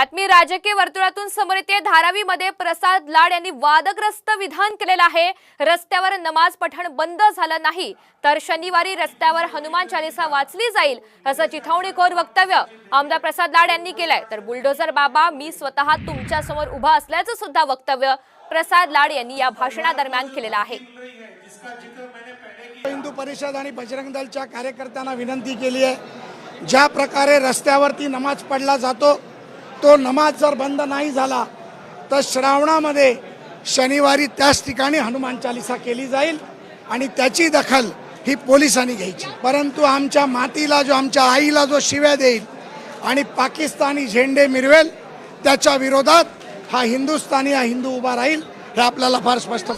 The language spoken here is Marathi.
बातमी राजकीय वर्तुळातून समोर येते। धारावीमध्ये प्रसाद लाड यांनी वादग्रस्त विधान केलेलं आहे। रस्त्यावर नमाज पठण बंद झालं नाही तर शनिवारी रस्त्यावर हनुमान चालीसा वाचली जाईल असं चिथावणीखोर वक्तव्य आमदार प्रसाद लाड यांनी केलंय। तर बुलडोझर बाबा मी स्वतः तुमच्या समोर उभा असल्याचं सुद्धा वक्तव्य प्रसाद लाड यांनी या भाषणादरम्यान केलेलं आहे। हिंदू परिषद आणि बजरंग दलच्या कार्यकर्त्यांना विनंती केली आहे, ज्या प्रकारे रस्त्यावरती नमाज पढला जातो तो नमाज जर बंद नाही झाला तर श्रावणामध्ये शनिवारी त्याच ठिकाणी हनुमान चालीसा केली जाईल आणि त्याची दखल ही पोलिसांनी घ्यायची। परंतु आमच्या मातीला जो आमच्या आईला जो शिव्या देईल आणि पाकिस्तानी झेंडे मिरवेल त्याच्या विरोधात हा हिंदुस्थानी हा हिंदू उभा राहील हे आपल्याला फार स्पष्ट